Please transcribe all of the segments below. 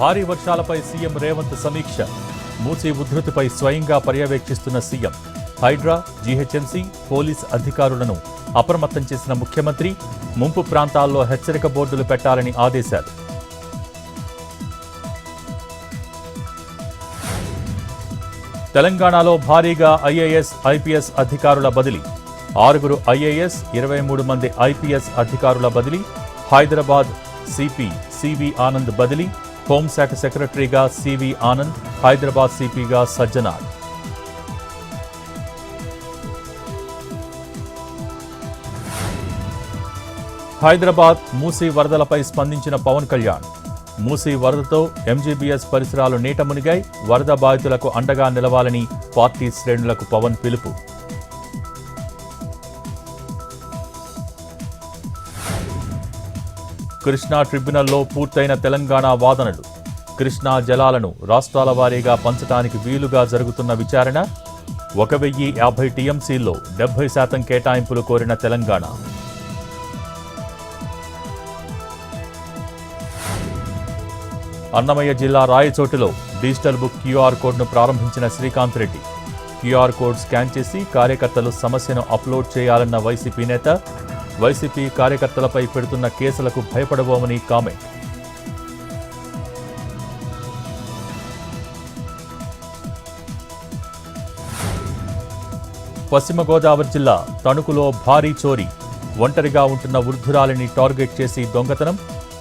భారీ వర్షాలపై సీఎం రేవంత్ సమీక్ష. మూసీ ఉధృతిపై స్వయంగా పర్యవేక్షిస్తున్న సీఎం. హైడ్రా, జీహెచ్ఎంసీ, పోలీస్ అధికారులను అప్రమత్తం చేసిన ముఖ్యమంత్రి. ముంపు ప్రాంతాల్లో హెచ్చరిక బోర్డులు పెట్టాలని ఆదేశాలు. తెలంగాణలో భారీగా ఐఏఎస్, ఐపీఎస్ అధికారుల బదిలీ. 6 ఐఏఎస్, 23 మంది ఐపీఎస్ అధికారుల బదిలీ. హైదరాబాద్ సిపి సివి ఆనంద్ బదిలీ. హోంశాఖ సెక్రటరీగా సివి ఆనంద్, హైదరాబాద్ సిపిగా సజ్జనార్. హైదరాబాద్ మూసీ వరదలపై స్పందించిన పవన్ కళ్యాణ్. మూసీ వరదతో ఎంజీబీఎస్ పరిసరాలు నీట మునిగాయి. వరద బాధితులకు అండగా నిలవాలని పార్టీ శ్రేణులకు పవన్ పిలుపు. కృష్ణా ట్రిబ్యునల్లో పూర్తయిన తెలంగాణ వాదనలు. కృష్ణా జలాలను రాష్ట్రాల వారీగా పంచడానికి వీలుగా జరుగుతున్న విచారణ. 1050 టీఎంసీల్లో 70% కేటాయింపులు కోరిన తెలంగాణ. అన్నమయ్య జిల్లా రాయచోటిలో డిజిటల్ బుక్ క్యూఆర్ కోడ్ను ప్రారంభించిన Srikanth Reddy. QR code scan చేసి కార్యకర్తలు సమస్యను అప్లోడ్ చేయాలన్న వైసీపీ నేత. వైసీపీ కార్యకర్తలపై పెడుతున్న కేసులకు భయపడబోమని కామెంట్. పశ్చిమ గోదావరి జిల్లా తణుకులో భారీ చోరీ. ఒంటరిగా ఉంటున్న వృద్ధురాలిని టార్గెట్ చేసి దొంగతనం.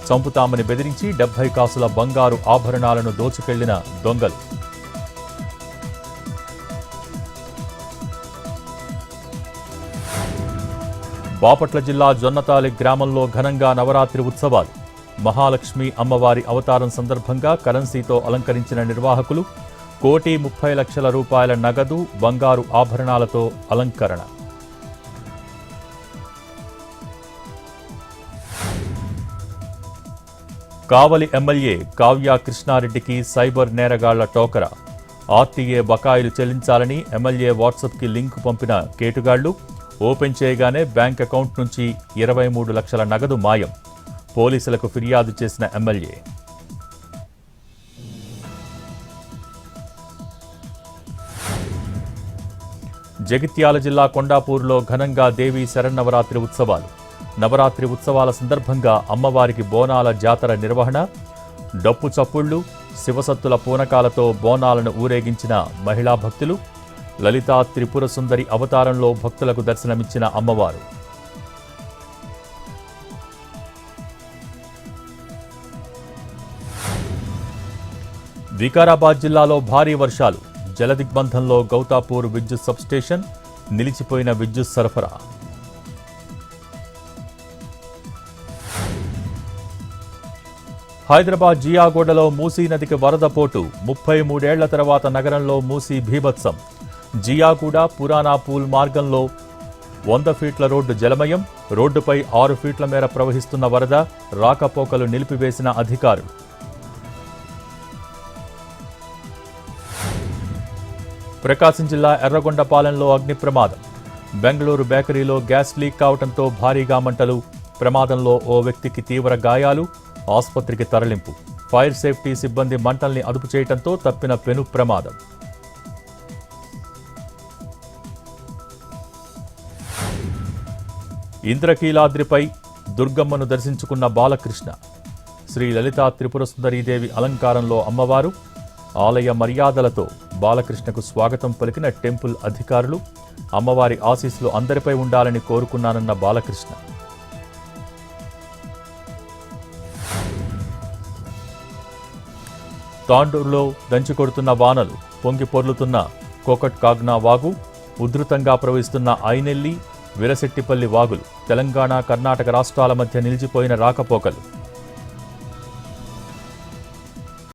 చంపుతామని బెదిరించి 70 కాసుల బంగారు ఆభరణాలను దోచుకెళ్లిన దొంగలు. బాపట్ల జిల్లా జొన్నతాలి గ్రామంలో ఘనంగా నవరాత్రి ఉత్సవాలు. మహాలక్ష్మి అమ్మవారి అవతారం సందర్భంగా కరెన్సీతో అలంకరించిన నిర్వాహకులు. 1,30,00,000 రూపాయల నగదు, బంగారు ఆభరణాలతో అలంకరణ. కావలి ఎమ్మెల్యే కావ్య కృష్ణారెడ్డికి సైబర్ నేరగాళ్ల టోకరా. ఆర్టీఏ బకాయిలు చెల్లించాలని ఎమ్మెల్యే వాట్సాప్కి లింక్ పంపిన కేటుగాళ్లు. ఓపెన్ చేయగానే బ్యాంక్ అకౌంట్ నుంచి 23 లక్షల నగదు మాయం. పోలీసులకు ఫిర్యాదు చేసిన ఎమ్మెల్యే. జగిత్యాల జిల్లా కొండాపూర్లో ఘనంగా దేవీ శరన్నవరాత్రి ఉత్సవాలు. నవరాత్రి ఉత్సవాల సందర్భంగా అమ్మవారికి బోనాల జాతర నిర్వహణ. డప్పు చప్పుళ్లు, శివసత్తుల పూనకాలతో బోనాలను ఊరేగించిన మహిళా భక్తులు. లలితా త్రిపుర సుందరి అవతారంలో భక్తులకు దర్శనమిచ్చిన అమ్మవారు. వికారాబాద్ జిల్లాలో భారీ వర్షాలు. జలదిగ్బంధంలో గౌతాపూర్ విద్యుత్ సబ్స్టేషన్. నిలిచిపోయిన విద్యుత్ సరఫరా. హైదరాబాద్ జియాగూడలో మూసీ నదికి వరద పోటు. 33 ఏళ్ల తర్వాత నగరంలో మూసీ బీభత్సం. జియాగూడ పురాణా పూల్ మార్గంలో 100 ఫీట్ల రోడ్డు జలమయం. రోడ్డుపై 6 ఫీట్ల మేర ప్రవహిస్తున్న వరద. రాకపోకలు నిలిపివేసిన అధికారులు. ప్రకాశం జిల్లా ఎర్రగొండపాలెంలో అగ్ని ప్రమాదం. బెంగళూరు బేకరీలో గ్యాస్ లీక్ కావడంతో భారీగా మంటలు. ప్రమాదంలో ఓ వ్యక్తికి తీవ్ర గాయాలు. ఆసుపత్రికి తరలింపు. ఫైర్ సేఫ్టీ సిబ్బంది మంటల్ని అదుపు చేయడంతో తప్పిన పెను ప్రమాదం. ఇంద్రకీలాద్రిపై దుర్గమ్మను దర్శించుకున్న బాలకృష్ణ. శ్రీ లలితా త్రిపుర సుందరీదేవి అలంకారంలో అమ్మవారు. ఆలయ మర్యాదలతో బాలకృష్ణకు స్వాగతం పలికిన టెంపుల్ అధికారులు. అమ్మవారి ఆశీస్సులు అందరిపై ఉండాలని కోరుకున్నానన్న బాలకృష్ణ. తాండూరులో దంచికొడుతున్న వానలు. పొంగి పొర్లుతున్న కోకట్ కాగ్నా వాగు. ఉధృతంగా ప్రవహిస్తున్న ఐనెల్లి, విరసెట్టిపల్లి వాగులు. తెలంగాణ, కర్ణాటక రాష్ట్రాల మధ్య నిలిచిపోయిన రాకపోకలు.